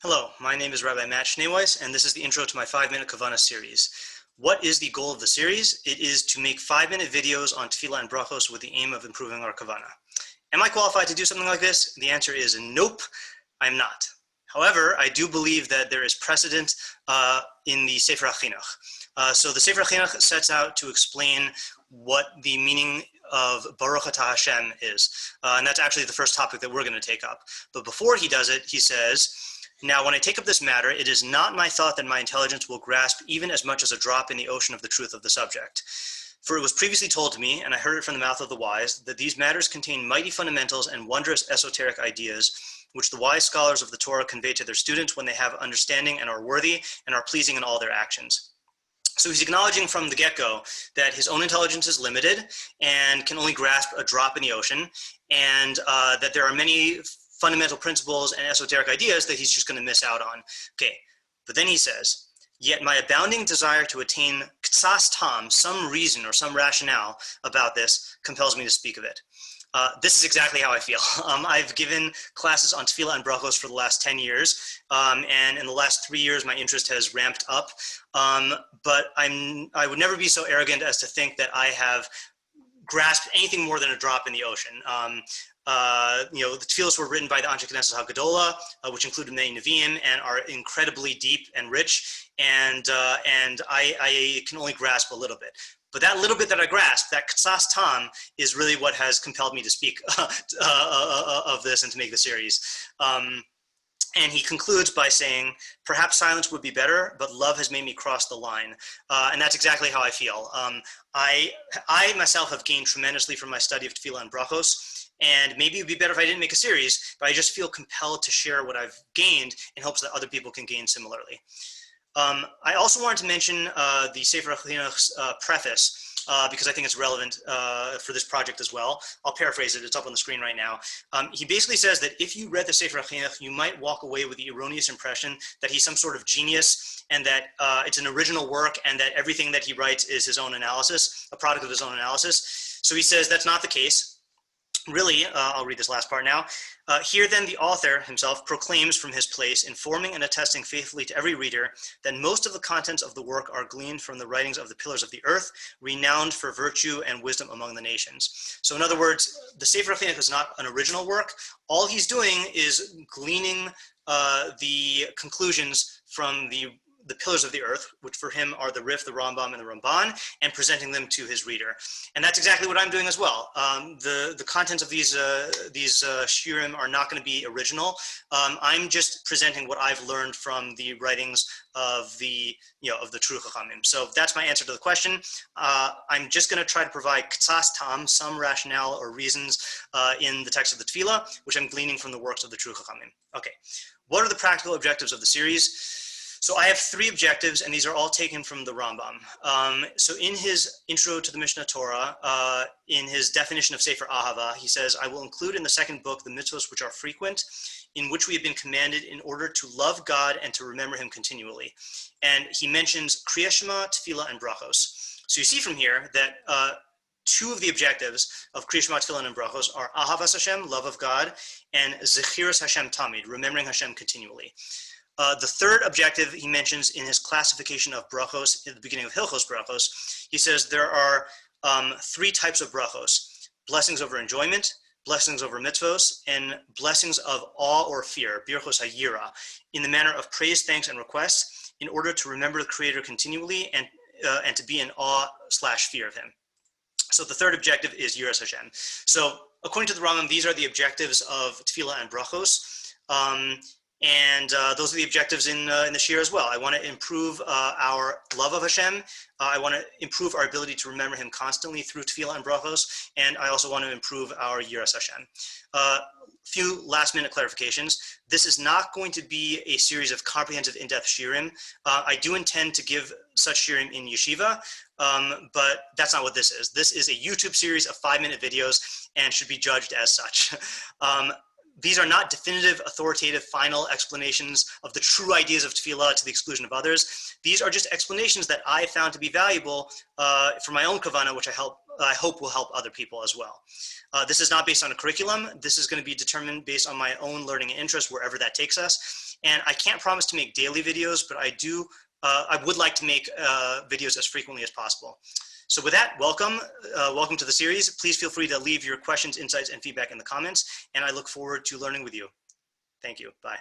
Hello, my name is Rabbi Matt Schneeweiss, and this is the intro to my 5-minute Kavanah series. What is the goal of the series? It is to make 5-minute videos on tefillah and brachos with the aim of improving our Kavanah. Am I qualified to do something like this? The answer is nope, I'm not. However, I do believe that there is precedent in the Sefer HaChinach. So the Sefer HaChinach sets out to explain what the meaning of Baruch Hashem is. And that's actually the first topic that we're going to take up. But before he does it, he says, "Now, when I take up this matter, it is not my thought that my intelligence will grasp even as much as a drop in the ocean of the truth of the subject. For it was previously told to me, and I heard it from the mouth of the wise, that these matters contain mighty fundamentals and wondrous esoteric ideas, which the wise scholars of the Torah convey to their students when they have understanding and are worthy and are pleasing in all their actions." So he's acknowledging from the get-go that his own intelligence is limited and can only grasp a drop in the ocean, and that there are many fundamental principles and esoteric ideas that he's just going to miss out on. Okay, but then he says, "Yet my abounding desire to attain ktsas tam, some reason or some rationale about this, compels me to speak of it." This is exactly how I feel. I've given classes on tefillah and brachos for the last 10 years, and in the last 3 years, my interest has ramped up. But I would never be so arrogant as to think that I have grasped anything more than a drop in the ocean. The tefillos were written by the Anshe Knesset HaGadola, which included many Nevi'im and are incredibly deep and rich, and I can only grasp a little bit. But that little bit that I grasp, that ktsas tam, is really what has compelled me to speak of this and to make the series. And he concludes by saying, "Perhaps silence would be better, but love has made me cross the line." And that's exactly how I feel. I myself have gained tremendously from my study of tefillah and brachos, and maybe it'd be better if I didn't make a series, but I just feel compelled to share what I've gained in hopes that other people can gain similarly. I also wanted to mention the Sefer HaChinuch's preface, because I think it's relevant for this project as well. I'll paraphrase it, it's up on the screen right now. He basically says that if you read the Sefer HaChinuch, you might walk away with the erroneous impression that he's some sort of genius and that it's an original work and that everything that he writes is his own analysis, a product of his own analysis. So he says that's not the case. Really, I'll read this last part now. "Here then the author himself proclaims from his place, informing and attesting faithfully to every reader, that most of the contents of the work are gleaned from the writings of the pillars of the earth, renowned for virtue and wisdom among the nations." So in other words, the Sefer HaChinuch is not an original work. All he's doing is gleaning the conclusions from the pillars of the earth, which for him are the Rif, the Rambam, and the Ramban, and presenting them to his reader. And that's exactly what I'm doing as well. The contents of these shiurim are not going to be original. I'm just presenting what I've learned from the writings of the true Chachamim. So that's my answer to the question. I'm just going to try to provide ktsas tam, some rationale or reasons in the text of the Tefillah, which I'm gleaning from the works of the true Chachamim. Okay, what are the practical objectives of the series? So I have 3 objectives, and these are all taken from the Rambam. So in his intro to the Mishnah Torah, in his definition of Sefer Ahava, he says, "I will include in the second book the mitzvos which are frequent, in which we have been commanded in order to love God and to remember him continually." And he mentions Kriya Shema, Tefillah, and Brachos. So you see from here that 2 of the objectives of Kriya Shema, Tefillah, and Brachos are Ahavas Hashem, love of God, and Zechiras Hashem Tamid, remembering Hashem continually. The third objective he mentions in his classification of brachos at the beginning of Hilchos Brachos. He says there are 3 types of brachos: blessings over enjoyment, blessings over mitzvos, and blessings of awe or fear, birchos hayira, in the manner of praise, thanks, and requests, in order to remember the Creator continually and to be in awe/fear of him. So the third objective is Yiras Hashem. So according to the Rambam, these are the objectives of tefillah and brachos. And those are the objectives in the shir as well. I want to improve our love of Hashem. I want to improve our ability to remember him constantly through tefillah and brachos. And I also want to improve our yiras Hashem. Few last-minute clarifications. This is not going to be a series of comprehensive, in-depth shirim. I do intend to give such shirim in yeshiva, but that's not what this is. This is a YouTube series of 5-minute videos and should be judged as such. These are not definitive, authoritative, final explanations of the true ideas of tefillah to the exclusion of others. These are just explanations that I found to be valuable for my own kavanah, which I hope will help other people as well. This is not based on a curriculum. This is going to be determined based on my own learning and interest, wherever that takes us. And I can't promise to make daily videos, but I would like to make videos as frequently as possible. So with that, welcome to the series. Please feel free to leave your questions, insights, and feedback in the comments, and I look forward to learning with you. Thank you. Bye.